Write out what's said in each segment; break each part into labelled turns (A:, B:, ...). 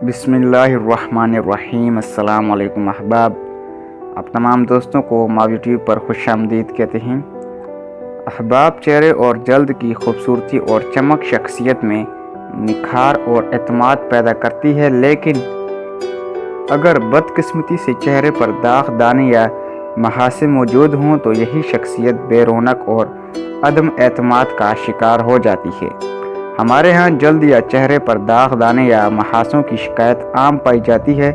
A: بسم اللہ الرحمن الرحیم۔ السلام علیکم احباب، آپ تمام دوستوں کو ماوی ٹیوب پر خوش آمدید کہتے ہیں۔ احباب، چہرے اور جلد کی خوبصورتی اور چمک شخصیت میں نکھار اور اعتماد پیدا کرتی ہے، لیکن اگر بدقسمتی سے چہرے پر داغ دانے یا محاسن موجود ہوں تو یہی شخصیت بے رونق اور عدم اعتماد کا شکار ہو جاتی ہے۔ ہمارے ہاں جلد یا چہرے پر داغ دانے یا محاسوں کی شکایت عام پائی جاتی ہے،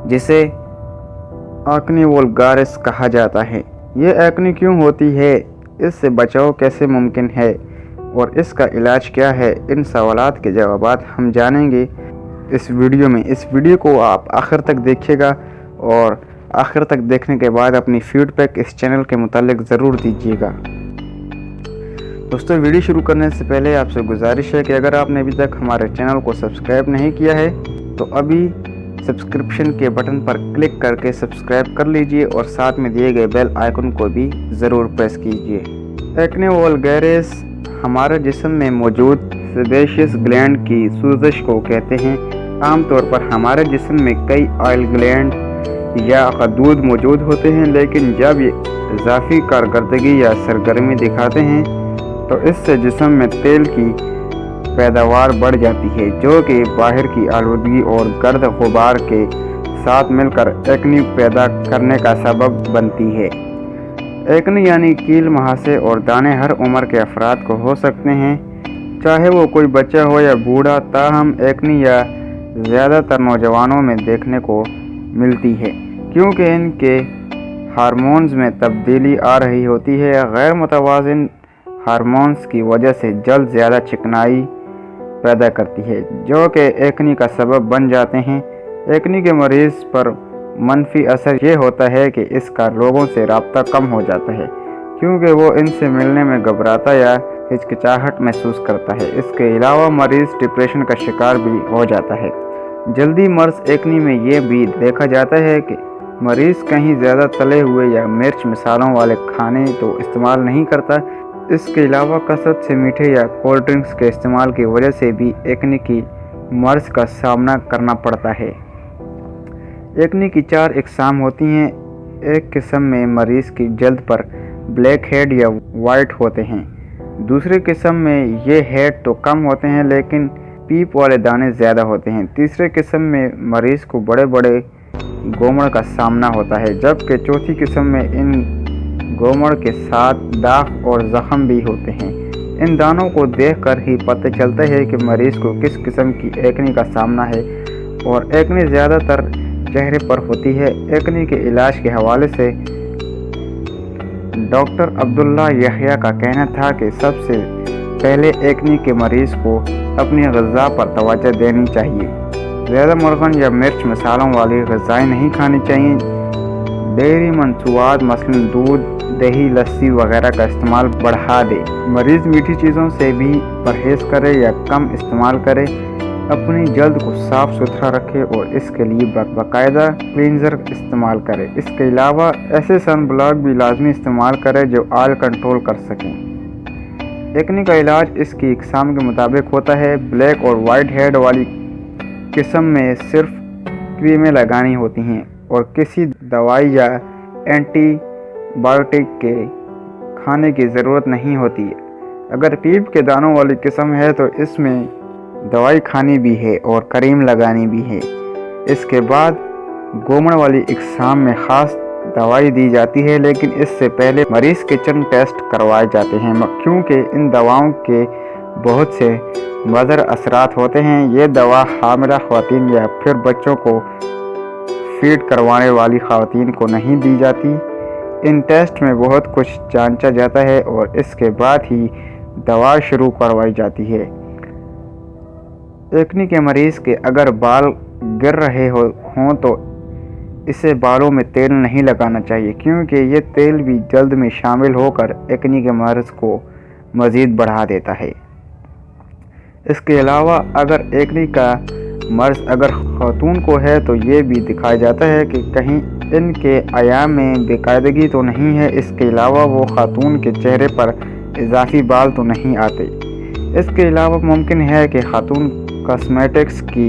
A: جسے ایکنی وولگارس کہا جاتا ہے۔ یہ ایکنی کیوں ہوتی ہے، اس سے بچاؤ کیسے ممکن ہے اور اس کا علاج کیا ہے، ان سوالات کے جوابات ہم جانیں گے اس ویڈیو میں۔ اس ویڈیو کو آپ آخر تک دیکھیے گا اور آخر تک دیکھنے کے بعد اپنی فیڈ بیک اس چینل کے متعلق ضرور دیجیے گا۔ دوستو، ویڈیو شروع کرنے سے پہلے آپ سے گزارش ہے کہ اگر آپ نے ابھی تک ہمارے چینل کو سبسکرائب نہیں کیا ہے تو ابھی سبسکرپشن کے بٹن پر کلک کر کے سبسکرائب کر لیجئے اور ساتھ میں دیے گئے بیل آئیکن کو بھی ضرور پریس کیجئے۔ ایکنی وولگارس ہمارے جسم میں موجود سیبیشس گلینڈ کی سوزش کو کہتے ہیں۔ عام طور پر ہمارے جسم میں کئی آئل گلینڈ یا غدود موجود ہوتے ہیں، لیکن جب یہ اضافی کارکردگی یا سرگرمی دکھاتے ہیں تو اس سے جسم میں تیل کی پیداوار بڑھ جاتی ہے، جو کہ باہر کی آلودگی اور گرد غبار کے ساتھ مل کر ایکنی پیدا کرنے کا سبب بنتی ہے۔ ایکنی یعنی کیل، مہاسے اور دانے ہر عمر کے افراد کو ہو سکتے ہیں، چاہے وہ کوئی بچہ ہو یا بوڑھا۔ تاہم ایکنی یا زیادہ تر نوجوانوں میں دیکھنے کو ملتی ہے، کیونکہ ان کے ہارمونز میں تبدیلی آ رہی ہوتی ہے۔ غیر متوازن ہارمونز کی وجہ سے جلد زیادہ چکنائی پیدا کرتی ہے، جو کہ ایکنی کا سبب بن جاتے ہیں۔ ایکنی کے مریض پر منفی اثر یہ ہوتا ہے کہ اس کا لوگوں سے رابطہ کم ہو جاتا ہے، کیونکہ وہ ان سے ملنے میں گھبراتا یا ہچکچاہٹ محسوس کرتا ہے۔ اس کے علاوہ مریض ڈپریشن کا شکار بھی ہو جاتا ہے۔ جلدی مرض ایکنی میں یہ بھی دیکھا جاتا ہے کہ مریض کہیں زیادہ تلے ہوئے یا مرچ مصالحوں والے کھانے تو استعمال نہیں کرتا۔ اس کے علاوہ کثرت سے میٹھے یا کولڈ ڈرنکس کے استعمال کی وجہ سے بھی ایکنی کی مرض کا سامنا کرنا پڑتا ہے۔ ایکنی کی 4 اقسام ہوتی ہیں۔ ایک قسم میں مریض کی جلد پر بلیک ہیڈ یا وائٹ ہوتے ہیں۔ دوسری قسم میں یہ ہیڈ تو کم ہوتے ہیں لیکن پیپ والے دانے زیادہ ہوتے ہیں۔ تیسرے قسم میں مریض کو بڑے بڑے گومڑ کا سامنا ہوتا ہے، جبکہ چوتھی قسم میں ان گومڑ کے ساتھ داغ اور زخم بھی ہوتے ہیں۔ ان دانوں کو دیکھ کر ہی پتہ چلتا ہے کہ مریض کو کس قسم کی ایکنی کا سامنا ہے، اور ایکنی زیادہ تر چہرے پر ہوتی ہے۔ ایکنی کے علاج کے حوالے سے ڈاکٹر عبداللہ یحییٰ کا کہنا تھا کہ سب سے پہلے ایکنی کے مریض کو اپنی غذا پر توجہ دینی چاہیے۔ زیادہ مرغن یا مرچ مصالحوں والی غذائیں نہیں کھانی چاہیے۔ ڈیری مصنوعات مثلاً دودھ، دہی، لسی وغیرہ کا استعمال بڑھا دے۔ مریض میٹھی چیزوں سے بھی پرہیز کرے یا کم استعمال کرے۔ اپنی جلد کو صاف ستھرا رکھے اور اس کے لیے باقاعدہ کلینزر استعمال کرے۔ اس کے علاوہ ایسے سن بلاک بھی لازمی استعمال کرے جو آئل کنٹرول کر سکیں۔ ایکنی کا علاج اس کی اقسام کے مطابق ہوتا ہے۔ بلیک اور وائٹ ہیڈ والی قسم میں صرف کریمیں لگانی ہوتی ہیں اور کسی دوائی یا اینٹی بائیوٹک کے کھانے کی ضرورت نہیں ہوتی۔ اگر پیپ کے دانوں والی قسم ہے تو اس میں دوائی کھانی بھی ہے اور کریم لگانی بھی ہے۔ اس کے بعد گومڑ والی اقسام میں خاص دوائی دی جاتی ہے، لیکن اس سے پہلے مریض کے چند ٹیسٹ کروائے جاتے ہیں، کیونکہ ان دواؤں کے بہت سے مضر اثرات ہوتے ہیں۔ یہ دوا حاملہ خواتین یا پھر بچوں کو فیڈ کروانے والی خواتین کو نہیں دی جاتی۔ ان ٹیسٹ میں بہت کچھ جانچا جاتا ہے اور اس کے بعد ہی دوا شروع کروائی جاتی ہے۔ ایکنی کے مریض کے اگر بال گر رہے ہوں تو اسے بالوں میں تیل نہیں لگانا چاہیے، کیونکہ یہ تیل بھی جلد میں شامل ہو کر ایکنی کے مرض کو مزید بڑھا دیتا ہے۔ اس کے علاوہ اگر ایکنی کا مرض اگر خاتون کو ہے تو یہ بھی دکھایا جاتا ہے کہ کہیں ان کے ایام میں بے قاعدگی تو نہیں ہے۔ اس کے علاوہ وہ خاتون کے چہرے پر اضافی بال تو نہیں آتے۔ اس کے علاوہ ممکن ہے کہ خاتون کاسمیٹکس کی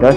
A: 10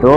A: 2